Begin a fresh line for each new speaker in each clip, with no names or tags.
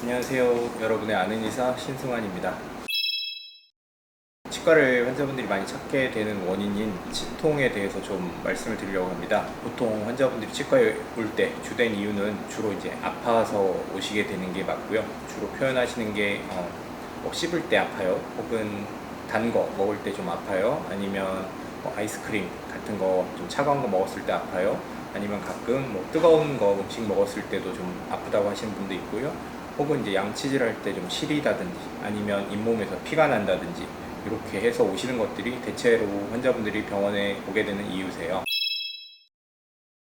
안녕하세요. 여러분의 아는 의사 신승환입니다. 치과를 환자분들이 많이 찾게 되는 원인인 치통에 대해서 좀 말씀을 드리려고 합니다. 보통 환자분들이 치과에 올 때 주된 이유는 주로 이제 아파서 오시게 되는 게 맞고요. 주로 표현하시는 게 씹을 때 아파요. 혹은 단 거 먹을 때 좀 아파요. 아니면 아이스크림 같은 거 좀 차가운 거 먹었을 때 아파요. 아니면 가끔 뜨거운 거 음식 먹었을 때도 좀 아프다고 하시는 분도 있고요. 혹은 이제 양치질 할 때 좀 시리다든지 아니면 잇몸에서 피가 난다든지 이렇게 해서 오시는 것들이 대체로 환자분들이 병원에 오게 되는 이유세요.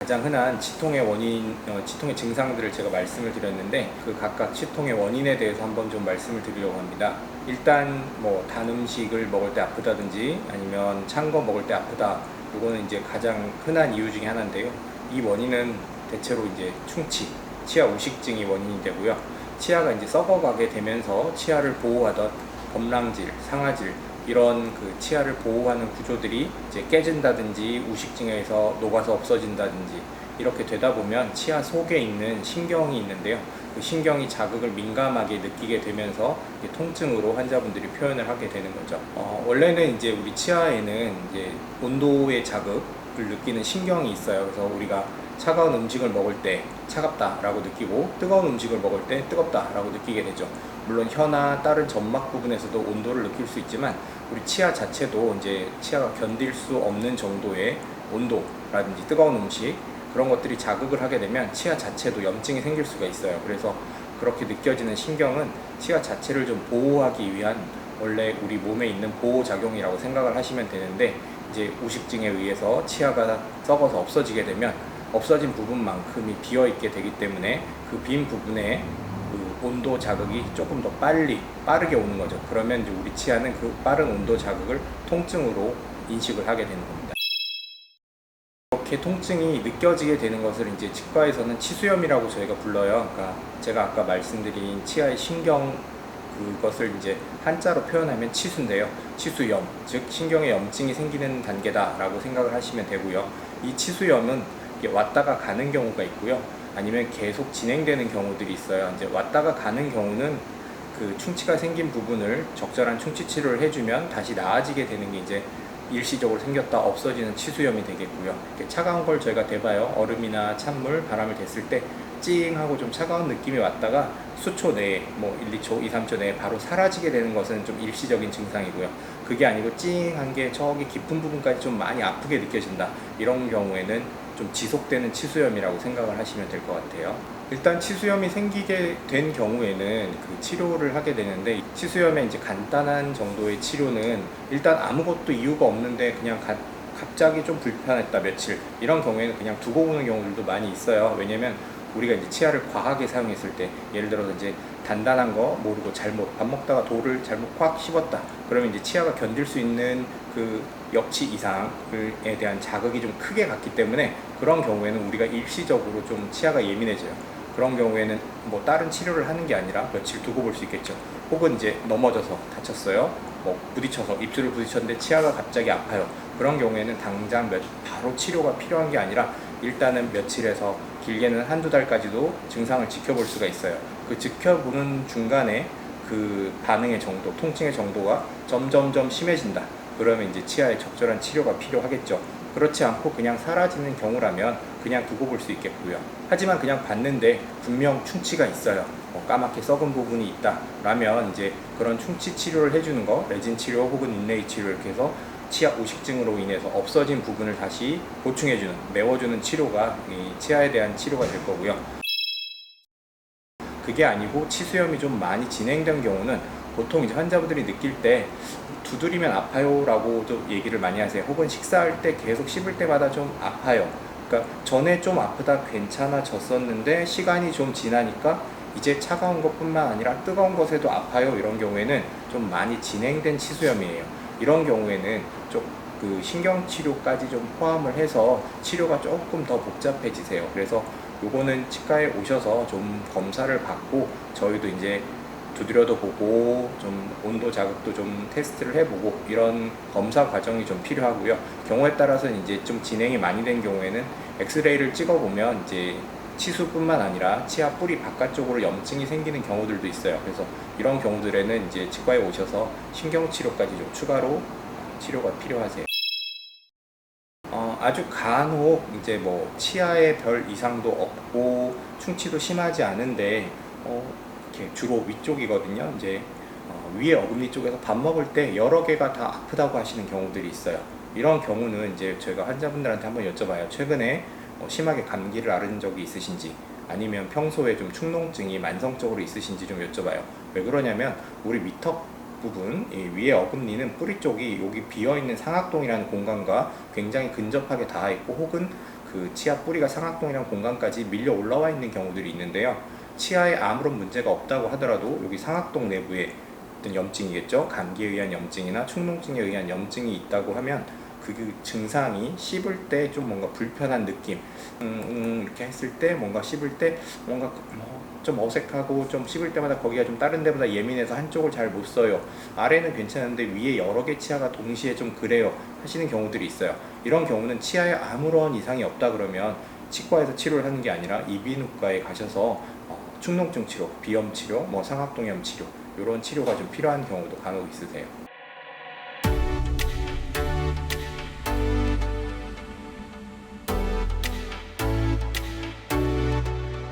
가장 흔한 치통의 원인, 치통의 증상들을 제가 말씀을 드렸는데 그 각각 치통의 원인에 대해서 한번 좀 말씀을 드리려고 합니다. 일단 단 음식을 먹을 때 아프다든지 아니면 찬 거 먹을 때 아프다. 이거는 이제 가장 흔한 이유 중에 하나인데요. 이 원인은 대체로 이제 충치, 치아 우식증이 원인이 되고요. 치아가 이제 썩어가게 되면서 치아를 보호하던 범랑질, 상아질 이런 그 치아를 보호하는 구조들이 이제 깨진다든지 우식증에 의해서 녹아서 없어진다든지 이렇게 되다 보면 치아 속에 있는 신경이 있는데요. 그 신경이 자극을 민감하게 느끼게 되면서 통증으로 환자분들이 표현을 하게 되는 거죠. 원래는 이제 우리 치아에는 이제 온도의 자극을 느끼는 신경이 있어요. 그래서 우리가 차가운 음식을 먹을 때 차갑다라고 느끼고 뜨거운 음식을 먹을 때 뜨겁다라고 느끼게 되죠. 물론 혀나 다른 점막 부분에서도 온도를 느낄 수 있지만 우리 치아 자체도 이제 치아가 견딜 수 없는 정도의 온도라든지 뜨거운 음식 그런 것들이 자극을 하게 되면 치아 자체도 염증이 생길 수가 있어요. 그래서 그렇게 느껴지는 신경은 치아 자체를 좀 보호하기 위한 원래 우리 몸에 있는 보호작용이라고 생각을 하시면 되는데 이제 우식증에 의해서 치아가 썩어서 없어지게 되면 없어진 부분만큼이 비어있게 되기 때문에 그 빈 부분에 그 온도 자극이 조금 더 빠르게 오는 거죠. 그러면 이제 우리 치아는 그 빠른 온도 자극을 통증으로 인식을 하게 되는 겁니다. 이렇게 통증이 느껴지게 되는 것을 이제 치과에서는 치수염이라고 저희가 불러요. 그러니까 제가 아까 말씀드린 치아의 신경 그것을 이제 한자로 표현하면 치수인데요. 치수염, 즉 신경에 염증이 생기는 단계다라고 생각을 하시면 되고요. 이 치수염은 왔다가 가는 경우가 있고요. 아니면 계속 진행되는 경우들이 있어요. 이제 왔다가 가는 경우는 그 충치가 생긴 부분을 적절한 충치 치료를 해주면 다시 나아지게 되는 게 이제 일시적으로 생겼다 없어지는 치수염이 되겠고요. 차가운 걸 저희가 대봐요. 얼음이나 찬물, 바람을 댔을 때 찡하고 좀 차가운 느낌이 왔다가 수초 내에 1, 2초, 2, 3초 내에 바로 사라지게 되는 것은 좀 일시적인 증상이고요. 그게 아니고 찡한 게 저기 깊은 부분까지 좀 많이 아프게 느껴진다. 이런 경우에는 좀 지속되는 치수염이라고 생각을 하시면 될 것 같아요. 일단 치수염이 생기게 된 경우에는 그 치료를 하게 되는데 치수염의 이제 간단한 정도의 치료는 일단 아무것도 이유가 없는데 그냥 갑자기 좀 불편했다 며칠 이런 경우에는 그냥 두고 보는 경우들도 많이 있어요. 왜냐면 우리가 이제 치아를 과하게 사용했을 때 예를 들어서 이제 단단한 거 모르고 잘못 밥 먹다가 돌을 잘못 콱 씹었다 그러면 이제 치아가 견딜 수 있는 그 역치 이상에 대한 자극이 좀 크게 갔기 때문에 그런 경우에는 우리가 일시적으로 좀 치아가 예민해져요. 그런 경우에는 다른 치료를 하는 게 아니라 며칠 두고 볼 수 있겠죠. 혹은 이제 넘어져서 다쳤어요. 부딪혀서 입술을 부딪혔는데 치아가 갑자기 아파요. 그런 경우에는 당장 바로 치료가 필요한 게 아니라 일단은 며칠에서 길게는 한두 달까지도 증상을 지켜볼 수가 있어요. 그 지켜보는 중간에 그 반응의 정도, 통증의 정도가 점점점 심해진다. 그러면 이제 치아에 적절한 치료가 필요하겠죠. 그렇지 않고 그냥 사라지는 경우라면 그냥 두고 볼 수 있겠고요. 하지만 그냥 봤는데 분명 충치가 있어요. 까맣게 썩은 부분이 있다 라면 이제 그런 충치 치료를 해주는 거, 레진 치료 혹은 인레이 치료 이렇게 해서 치아 우식증으로 인해서 없어진 부분을 다시 보충해주는, 메워주는 치료가 이 치아에 대한 치료가 될 거고요. 그게 아니고 치수염이 좀 많이 진행된 경우는 보통 이제 환자분들이 느낄 때 두드리면 아파요 라고도 얘기를 많이 하세요. 혹은 식사할 때 계속 씹을 때마다 좀 아파요. 그러니까 전에 좀 아프다 괜찮아졌었는데 시간이 좀 지나니까 이제 차가운 것뿐만 아니라 뜨거운 것에도 아파요. 이런 경우에는 좀 많이 진행된 치수염이에요. 이런 경우에는 좀 그 신경치료까지 좀 포함을 해서 치료가 조금 더 복잡해지세요. 그래서 요거는 치과에 오셔서 좀 검사를 받고 저희도 이제 두드려도 보고 좀 온도 자극도 좀 테스트를 해보고 이런 검사 과정이 좀 필요하고요. 경우에 따라서는 이제 좀 진행이 많이 된 경우에는 엑스레이를 찍어보면 이제 치수뿐만 아니라 치아 뿌리 바깥쪽으로 염증이 생기는 경우들도 있어요. 그래서 이런 경우들에는 이제 치과에 오셔서 신경치료까지 좀 추가로 치료가 필요하세요. 아주 간혹 이제 뭐 치아에 별 이상도 없고 충치도 심하지 않은데 이렇게 주로 위쪽이거든요. 이제 위에 어금니 쪽에서 밥 먹을 때 여러 개가 다 아프다고 하시는 경우들이 있어요. 이런 경우는 이제 저희가 환자분들한테 한번 여쭤봐요. 최근에 심하게 감기를 앓은 적이 있으신지, 아니면 평소에 좀 축농증이 만성적으로 있으신지 좀 여쭤봐요. 왜 그러냐면 우리 위턱 부분, 이 위에 어금니는 뿌리 쪽이 여기 비어있는 상악동이라는 공간과 굉장히 근접하게 닿아 있고, 혹은 그 치아 뿌리가 상악동이라는 공간까지 밀려 올라와 있는 경우들이 있는데요. 치아에 아무런 문제가 없다고 하더라도 여기 상악동 내부에 어떤 염증이겠죠. 감기에 의한 염증이나 축농증에 의한 염증이 있다고 하면 그 증상이 씹을 때 좀 뭔가 불편한 느낌, 이렇게 했을 때 뭔가 씹을 때 뭔가 좀 어색하고, 좀 씹을 때마다 거기가 좀 다른 데보다 예민해서 한쪽을 잘 못 써요. 아래는 괜찮은데 위에 여러 개 치아가 동시에 좀 그래요 하시는 경우들이 있어요. 이런 경우는 치아에 아무런 이상이 없다 그러면 치과에서 치료를 하는 게 아니라 이비인후과에 가셔서 축농증 치료, 비염 치료, 상악동염 치료, 이런 치료가 좀 필요한 경우도 간혹 있으세요.